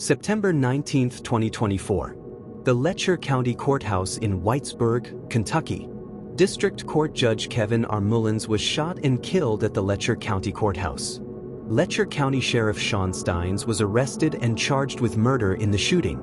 September 19, 2024. The Letcher County Courthouse in Whitesburg, Kentucky. District Court Judge Kevin Mullins was shot and killed at the Letcher County Courthouse. Letcher County Sheriff Shawn Stines was arrested and charged with murder in the shooting.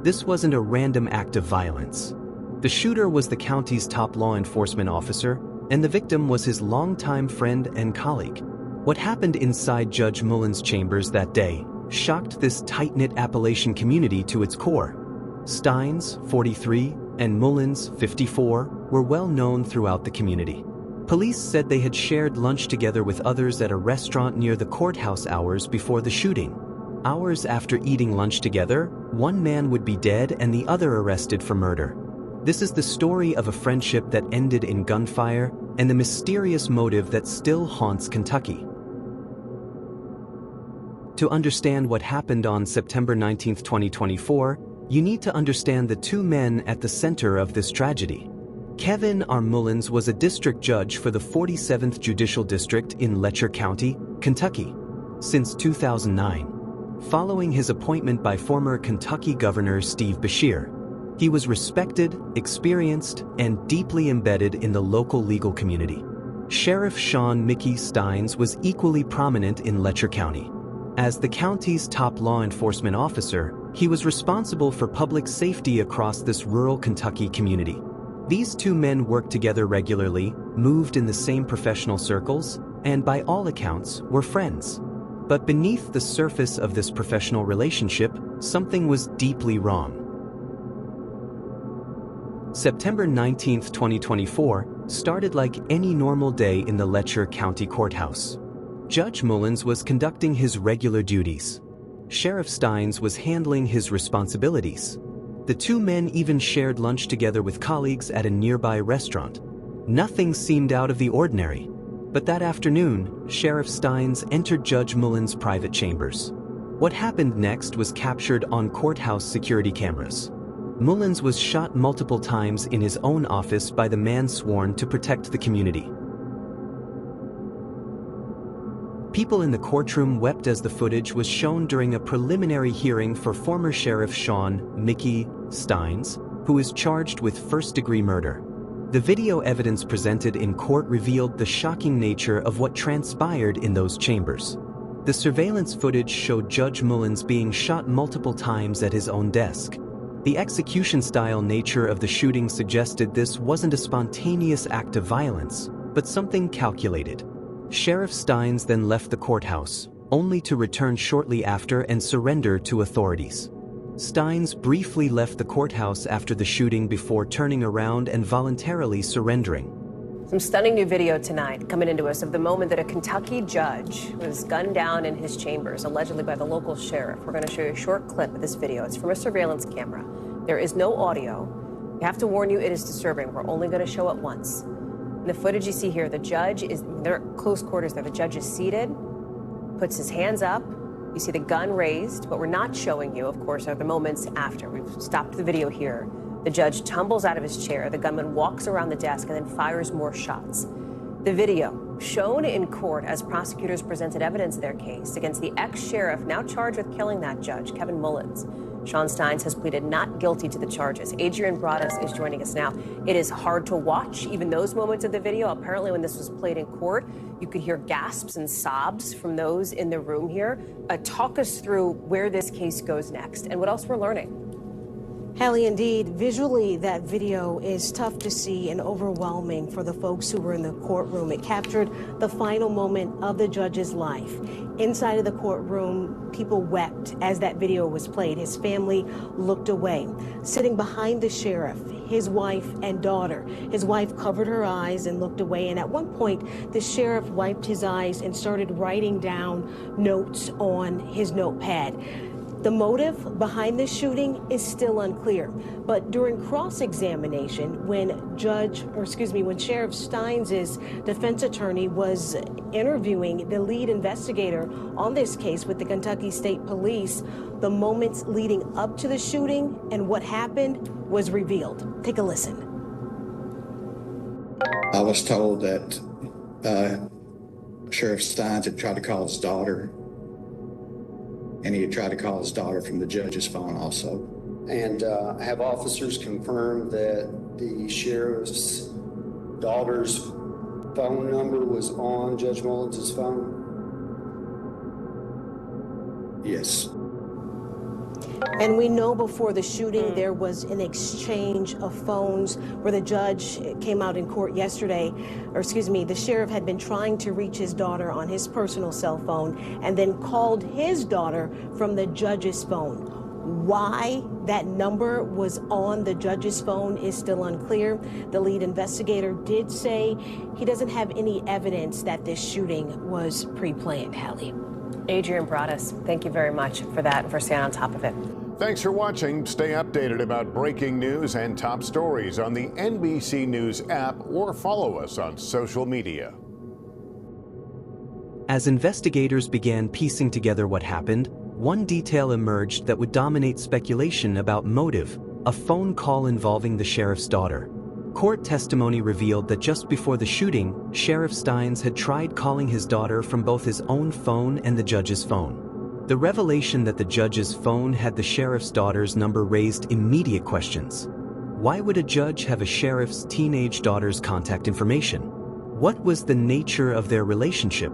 This wasn't a random act of violence. The shooter was the county's top law enforcement officer, and the victim was his longtime friend and colleague. What happened inside Judge Mullins' chambers that day shocked this tight-knit Appalachian community to its core. Stines, 43, and Mullins, 54, were well known throughout the community. Police said they had shared lunch together with others at a restaurant near the courthouse hours before the shooting. Hours after eating lunch together, one man would be dead and the other arrested for murder. This is the story of a friendship that ended in gunfire and the mysterious motive that still haunts Kentucky. To understand what happened on September 19, 2024, you need to understand the two men at the center of this tragedy. Kevin Mullins was a district judge for the 47th Judicial District in Letcher County, Kentucky, since 2009. Following his appointment by former Kentucky Governor Steve Beshear, he was respected, experienced, and deeply embedded in the local legal community. Sheriff Shawn Stines was equally prominent in Letcher County. As the county's top law enforcement officer, he was responsible for public safety across this rural Kentucky community. These two men worked together regularly, moved in the same professional circles, and by all accounts, were friends. But beneath the surface of this professional relationship, something was deeply wrong. September 19, 2024, started like any normal day in the Letcher County Courthouse. Judge Mullins was conducting his regular duties. Sheriff Stines was handling his responsibilities. The two men even shared lunch together with colleagues at a nearby restaurant. Nothing seemed out of the ordinary. But that afternoon, Sheriff Stines entered Judge Mullins' private chambers. What happened next was captured on courthouse security cameras. Mullins was shot multiple times in his own office by the man sworn to protect the community. People in the courtroom wept as the footage was shown during a preliminary hearing for former Sheriff Shawn Stines, who is charged with first-degree murder. The video evidence presented in court revealed the shocking nature of what transpired in those chambers. The surveillance footage showed Judge Mullins being shot multiple times at his own desk. The execution-style nature of the shooting suggested this wasn't a spontaneous act of violence, but something calculated. Sheriff Stines then left the courthouse, only to return shortly after and surrender to authorities. Stines briefly left the courthouse after the shooting before turning around and voluntarily surrendering. Some stunning new video tonight coming into us of the moment that a Kentucky judge was gunned down in his chambers, allegedly by the local sheriff. We're going to show you a short clip of this video. It's from a surveillance camera. There is no audio. We have to warn you, it is disturbing. We're only going to show it once. In the footage you see here, the judge is, they're at close quarters there. The judge is seated, puts his hands up. You see the gun raised. What we're not showing you, of course, are the moments after. We've stopped the video here. The judge tumbles out of his chair. The gunman walks around the desk and then fires more shots. The video shown in court as prosecutors presented evidence of their case against the ex-sheriff now charged with killing that judge, Kevin Mullins. Shawn Stines has pleaded not guilty to the charges. Adrian Broaddus is joining us now. It is hard to watch even those moments of the video. Apparently, when this was played in court, you could hear gasps and sobs from those in the room here. Talk us through where this case goes next and what else we're learning. Hallie, indeed, visually that video is tough to see and overwhelming for the folks who were in the courtroom. It captured the final moment of the judge's life. Inside of the courtroom, people wept as that video was played. His family looked away. Sitting behind the sheriff, his wife and daughter. His wife covered her eyes and looked away, and at one point, the sheriff wiped his eyes and started writing down notes on his notepad. The motive behind this shooting is still unclear, but during cross-examination, when Sheriff Stines' defense attorney was interviewing the lead investigator on this case with the Kentucky State Police, the moments leading up to the shooting and what happened was revealed. Take a listen. I was told that Sheriff Stines had tried to call his daughter and he had tried to call his daughter from the judge's phone also. And have officers confirmed that the sheriff's daughter's phone number was on Judge Mullins' phone? Yes. And we know before the shooting there was an exchange of phones where the judge came out in court yesterday, or excuse me, the sheriff had been trying to reach his daughter on his personal cell phone and then called his daughter from the judge's phone. Why that number was on the judge's phone is still unclear. The lead investigator did say he doesn't have any evidence that this shooting was pre-planned, Hallie. Adrian Broaddus, thank you very much for that and for staying on top of it. Thanks for watching. Stay updated about breaking news and top stories on the NBC News app or follow us on social media. As investigators began piecing together what happened, one detail emerged that would dominate speculation about motive: a phone call involving the sheriff's daughter. Court testimony revealed that just before the shooting, Sheriff Stines had tried calling his daughter from both his own phone and the judge's phone. The revelation that the judge's phone had the sheriff's daughter's number raised immediate questions. Why would a judge have a sheriff's teenage daughter's contact information? What was the nature of their relationship?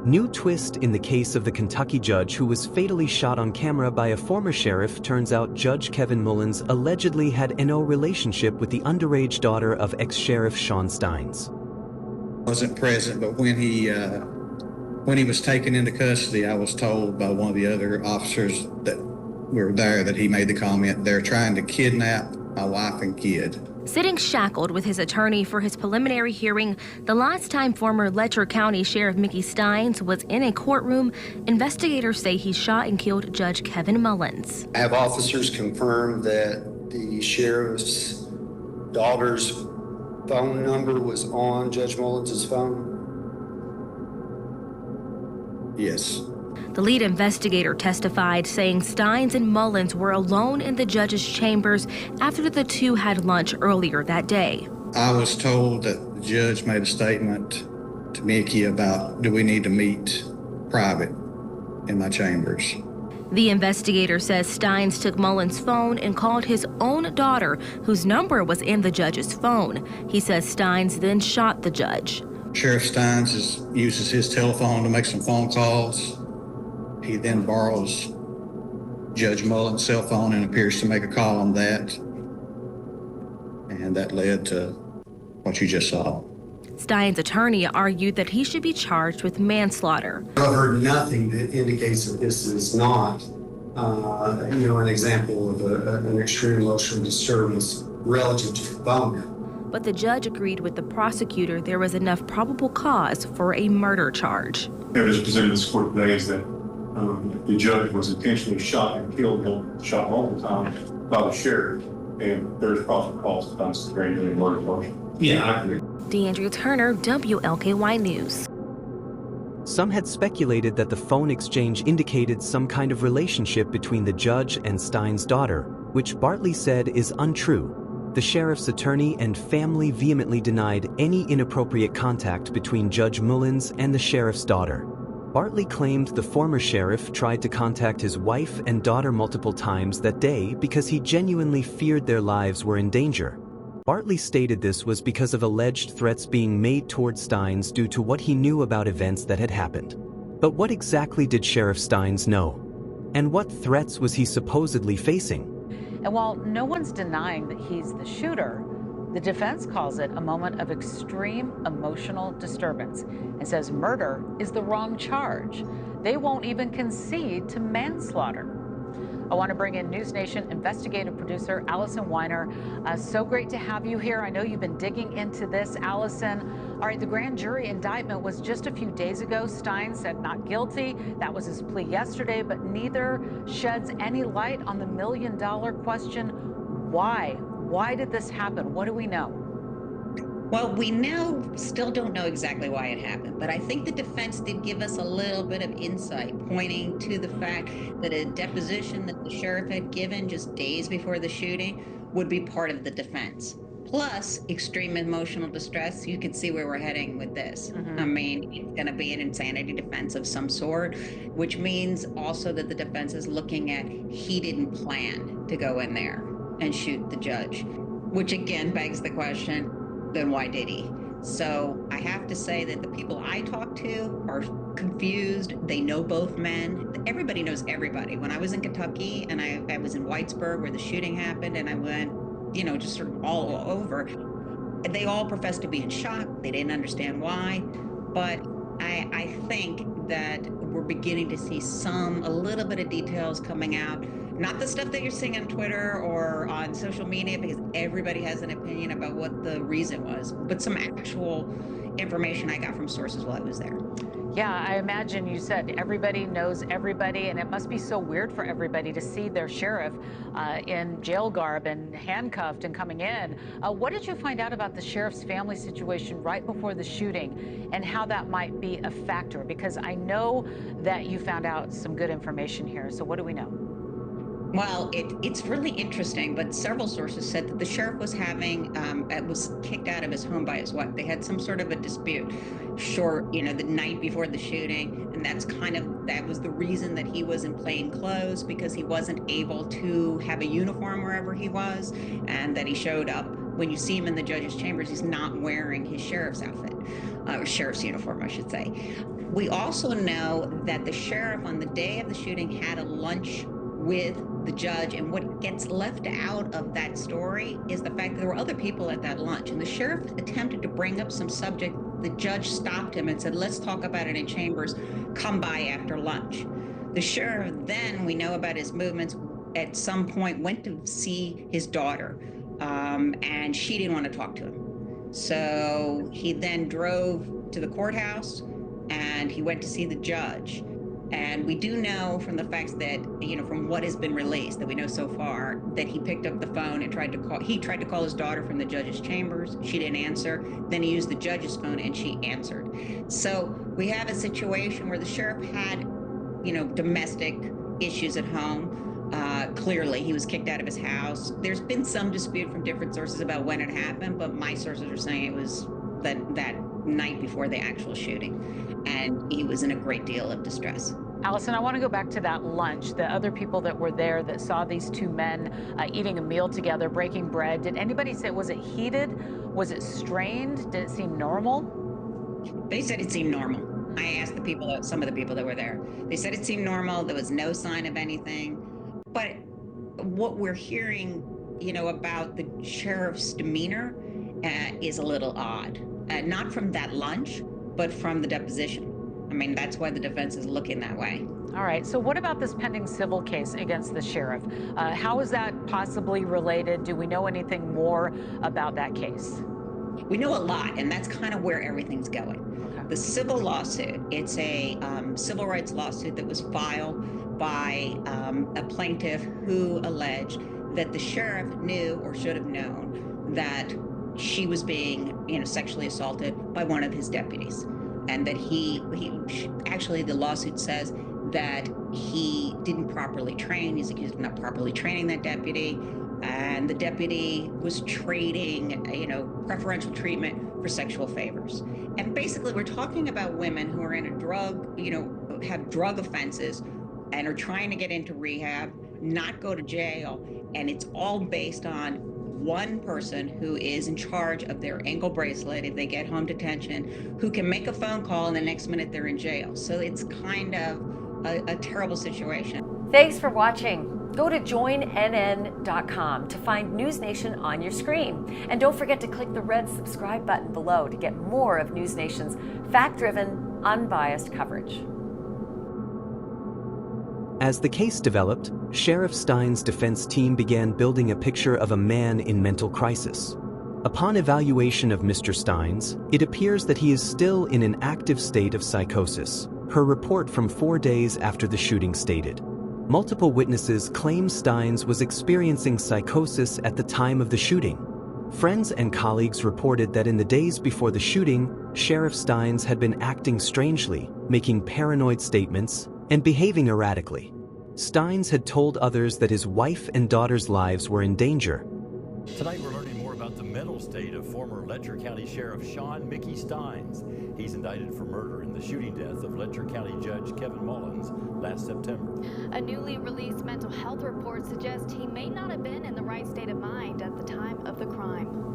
New twist in the case of the Kentucky judge who was fatally shot on camera by a former sheriff. Turns out Judge Kevin Mullins allegedly had no relationship with the underage daughter of ex-sheriff Shawn Stines. Wasn't present, but when he was taken into custody, I was told by one of the other officers that were there that he made the comment, "They're trying to kidnap my wife and kid." Sitting shackled with his attorney for his preliminary hearing, the last time former Letcher County Sheriff Mickey Stines was in a courtroom, investigators say he shot and killed Judge Kevin Mullins. Have officers confirmed that the sheriff's daughter's phone number was on Judge Mullins' phone? Yes. The lead investigator testified, saying Stines and Mullins were alone in the judge's chambers after the two had lunch earlier that day. I was told that the judge made a statement to Mickey about, do we need to meet private in my chambers? The investigator says Stines took Mullins' phone and called his own daughter, whose number was in the judge's phone. He says Stines then shot the judge. Sheriff Stines uses his telephone to make some phone calls. He then borrows Judge Mullins' cell phone and appears to make a call on that. And that led to what you just saw. Stines' attorney argued that he should be charged with manslaughter. I've heard nothing that indicates that this is not, an example of an extreme emotional disturbance relative to the phone. But the judge agreed with the prosecutor there was enough probable cause for a murder charge. Evidence presented in this court today is that the judge was intentionally shot and killed, shot multiple times by the sheriff, and there's probable cause to find some grand jury murder charge. Yeah, I agree. DeAndrea Turner, WLKY News. Some had speculated that the phone exchange indicated some kind of relationship between the judge and Stines' daughter, which Bartley said is untrue. The sheriff's attorney and family vehemently denied any inappropriate contact between Judge Mullins and the sheriff's daughter. Bartley claimed the former sheriff tried to contact his wife and daughter multiple times that day because he genuinely feared their lives were in danger. Bartley stated this was because of alleged threats being made toward Stines due to what he knew about events that had happened. But what exactly did Sheriff Stines know? And what threats was he supposedly facing? And while no one's denying that he's the shooter, the defense calls it a moment of extreme emotional disturbance and says murder is the wrong charge. They won't even concede to manslaughter. I want to bring in News Nation investigative producer Allison Weiner. So great to have you here. I know you've been digging into this, Allison. All right, the grand jury indictment was just a few days ago. Stines said not guilty. That was his plea yesterday, but neither sheds any light on the $1 million question. Why? Why did this happen? What do we know? Well, we still don't know exactly why it happened, but I think the defense did give us a little bit of insight, pointing to the fact that a deposition that the sheriff had given just days before the shooting would be part of the defense. plus extreme emotional distress, you can see where we're heading with this. I mean, it's going to be an insanity defense of some sort, which means also that the defense is looking at he didn't plan to go in there and shoot the judge, which again begs the question, then why did he? So I have to say that the people I talk to are confused. They know both men. Everybody knows everybody. When I was in Kentucky and I was in Whitesburg where the shooting happened, and I went, you know, just sort of all over, they all professed to be in shock. They didn't understand why. But I think that we're beginning to see a little bit of details coming out. Not the stuff that you're seeing on Twitter or on social media, because everybody has an opinion about what the reason was, but some actual information I got from sources while I was there. Yeah, I imagine you said everybody knows everybody, and it must be so weird for everybody to see their sheriff in jail garb and handcuffed and coming in. What did you find out about the sheriff's family situation right before the shooting and how that might be a factor? Because I know that you found out some good information here. So what do we know? Well, it's really interesting, but several sources said that the sheriff was was kicked out of his home by his wife. They had some sort of a dispute the night before the shooting, and that was the reason that he was in plain clothes, because he wasn't able to have a uniform wherever he was, and that he showed up. When you see him in the judge's chambers, he's not wearing his sheriff's outfit, or sheriff's uniform, I should say. We also know that the sheriff on the day of the shooting had a lunch with the judge, and what gets left out of that story is the fact that there were other people at that lunch, and the sheriff attempted to bring up some subject. The judge stopped him and said, "Let's talk about it in chambers, come by after lunch." The sheriff then, we know about his movements, at some point went to see his daughter, and she didn't want to talk to him. So he then drove to the courthouse and he went to see the judge. And we do know from the facts that, from what has been released, that we know so far, that he picked up the phone and tried to call his daughter from the judge's chambers. She didn't answer. Then he used the judge's phone and she answered. So we have a situation where the sheriff had, domestic issues at home. Clearly, he was kicked out of his house. There's been some dispute from different sources about when it happened, but my sources are saying it was that night before the actual shooting, and he was in a great deal of distress. Allison, I want to go back to that lunch. The other people that were there that saw these two men eating a meal together, breaking bread. Did anybody say, was it heated? Was it strained? Did it seem normal? They said it seemed normal. I asked some of the people that were there. They said it seemed normal. There was no sign of anything. But what we're hearing, about the sheriff's demeanor is a little odd. Not from that lunch, but from the deposition. I mean, that's why the defense is looking that way. All right. So what about this pending civil case against the sheriff? How is that possibly related? Do we know anything more about that case? We know a lot, and that's kind of where everything's going. Okay. The civil lawsuit, it's a civil rights lawsuit that was filed by a plaintiff who alleged that the sheriff knew or should have known that she was being, sexually assaulted by one of his deputies. And that he actually, the lawsuit says that he didn't properly train. He's accused of not properly training that deputy. And the deputy was trading, preferential treatment for sexual favors. And basically, we're talking about women who are in have drug offenses and are trying to get into rehab, not go to jail. And it's all based on one person who is in charge of their ankle bracelet if they get home detention, who can make a phone call and the next minute they're in jail. So it's kind of a terrible situation. Thanks for watching. Go to joinnn.com to find News Nation on your screen. And don't forget to click the red subscribe button below to get more of News Nation's fact-driven, unbiased coverage. As the case developed, Sheriff Stines' defense team began building a picture of a man in mental crisis. Upon evaluation of Mr. Stines, it appears that he is still in an active state of psychosis. Her report from 4 days after the shooting stated, multiple witnesses claim Stines was experiencing psychosis at the time of the shooting. Friends and colleagues reported that in the days before the shooting, Sheriff Stines had been acting strangely, making paranoid statements, and behaving erratically. Stines had told others that his wife and daughter's lives were in danger. Tonight we're learning more about about the mental state of former Letcher County Sheriff Shawn "Mickey" Stines. He's indicted for murder in the shooting death of Letcher County Judge Kevin Mullins last September. A newly released mental health report suggests he may not have been in the right state of mind at the time of the crime.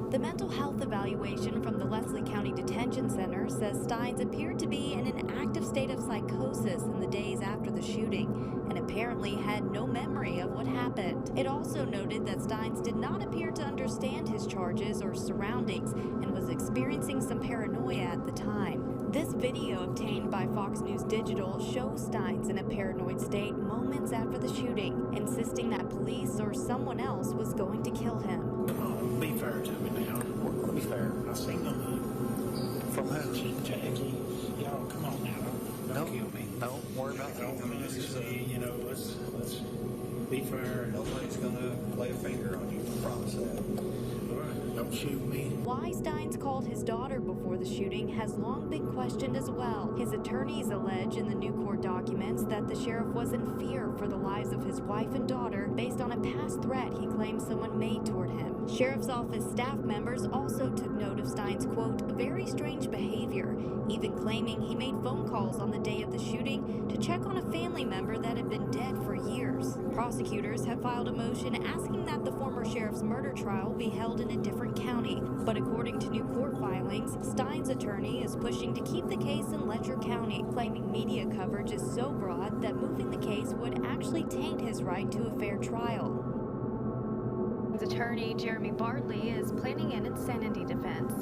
The mental health evaluation from the Leslie County Detention Center says Stines appeared to be in an active state of psychosis in the days after the shooting and apparently had no memory of what happened. It also noted that Stines did not appear to understand his charges or surroundings and was experiencing some paranoia at the time. This video obtained by Fox News Digital shows Stines in a paranoid state moments after the shooting, insisting that police or someone else was going to kill him. Be fair to me now. Be fair. I seen the look from Hudson to Eggy. Y'all, come on now. Don't kill me. Don't worry about that. I mean, let's be fair. Nobody's gonna lay a finger on you. I promise that. Don't shoot me. Why Stines called his daughter before the shooting has long been questioned as well. His attorneys allege in the new court documents that the sheriff was in fear for the lives of his wife and daughter based on a past threat he claims someone made toward him. Sheriff's office staff members also took note of Stines' quote, very strange behavior, even claiming he made phone calls on the day of the shooting to check on a family member that had been dead for years. Prosecutors have filed a motion asking that the former sheriff's murder trial be held in a different county, but according to new court filings, Stines' attorney is pushing to keep the case in Letcher County, claiming media coverage is so broad that moving the case would actually taint his right to a fair trial. Attorney Jeremy Bartley is planning an insanity defense.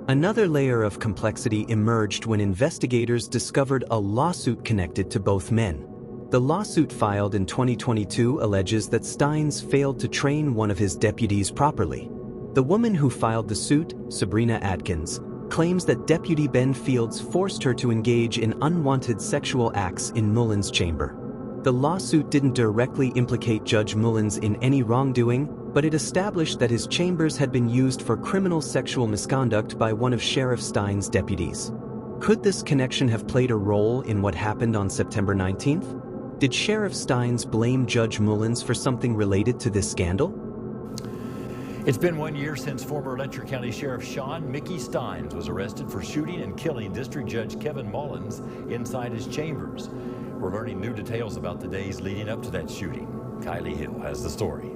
Another layer of complexity emerged when investigators discovered a lawsuit connected to both men. The lawsuit filed in 2022 alleges that Stines failed to train one of his deputies properly. The woman who filed the suit, Sabrina Atkins, claims that Deputy Ben Fields forced her to engage in unwanted sexual acts in Mullins' chamber. The lawsuit didn't directly implicate Judge Mullins in any wrongdoing, but it established that his chambers had been used for criminal sexual misconduct by one of Sheriff Stines' deputies. Could this connection have played a role in what happened on September 19th? Did Sheriff Stines blame Judge Mullins for something related to this scandal? It's been 1 year since former Letcher County Sheriff Shawn "Mickey" Stines was arrested for shooting and killing District Judge Kevin Mullins inside his chambers. We're learning new details about the days leading up to that shooting. Kylie Hill has the story.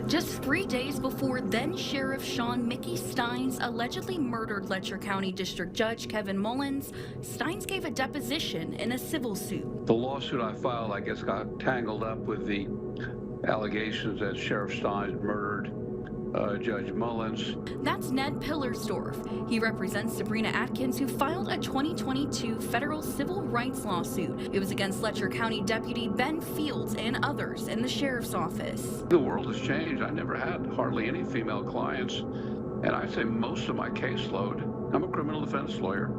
Just 3 days before then-Sheriff Shawn "Mickey" Stines allegedly murdered Letcher County District Judge Kevin Mullins, Stines gave a deposition in a civil suit. The lawsuit I filed, I guess, got tangled up with the allegations that Sheriff Stines murdered Judge Mullins. That's Ned Pillersdorf. He represents Sabrina Atkins, who filed a 2022 federal civil rights lawsuit. It was against Letcher County Deputy Ben Fields and others in the sheriff's office. The world has changed. I never had hardly any female clients, and I'd say most of my caseload, I'm a criminal defense lawyer,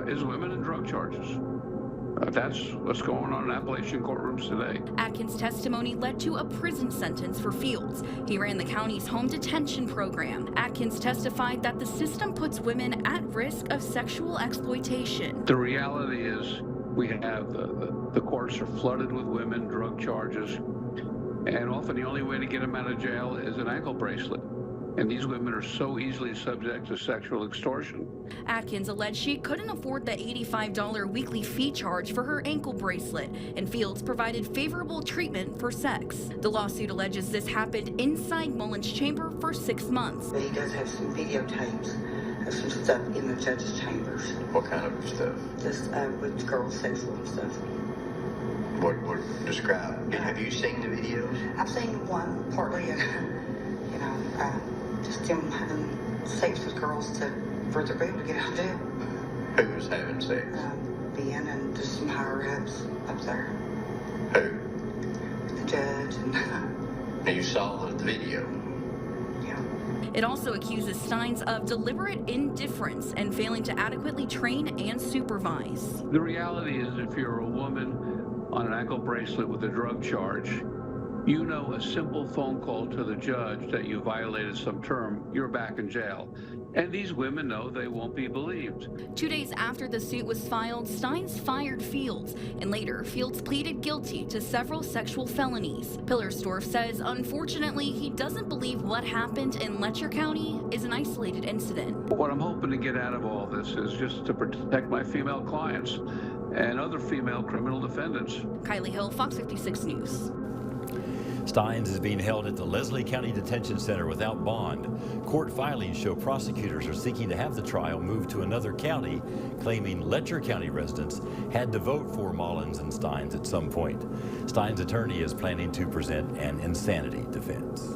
is women and drug charges. That's what's going on in Appalachian courtrooms today. Atkins' testimony led to a prison sentence for Fields. He ran the county's home detention program. Atkins testified that the system puts women at risk of sexual exploitation. The reality is we have the courts are flooded with women, drug charges, and often the only way to get them out of jail is an ankle bracelet. And these women are so easily subject to sexual extortion. Atkins alleged she couldn't afford the $85 weekly fee charge for her ankle bracelet, and Fields provided favorable treatment for sex. The lawsuit alleges this happened inside Mullins' chamber for 6 months. He does have some videotapes of some stuff in the judge's chambers. What kind of stuff? Just with girls sexual and stuff. What describe? Have you seen the videos? I've seen one, partly, just them having sex with girls for their baby to get out of jail. Who was having sex? Ben and just some higher ups up there. Who? The judge and you saw the video? Yeah. It also accuses Stines of deliberate indifference and failing to adequately train and supervise. The reality is if you're a woman on an ankle bracelet with a drug charge, you know a simple phone call to the judge that you violated some term, you're back in jail. And these women know they won't be believed. 2 days after the suit was filed, Stines fired Fields, and later Fields pleaded guilty to several sexual felonies. Pillersdorf says, unfortunately, he doesn't believe what happened in Letcher County is an isolated incident. What I'm hoping to get out of all this is just to protect my female clients and other female criminal defendants. Kylie Hill, Fox 56 News. Stines is being held at the Leslie County Detention Center without bond. Court filings show prosecutors are seeking to have the trial moved to another county, claiming Letcher County residents had to vote for Mullins and Stines at some point. Stines' attorney is planning to present an insanity defense.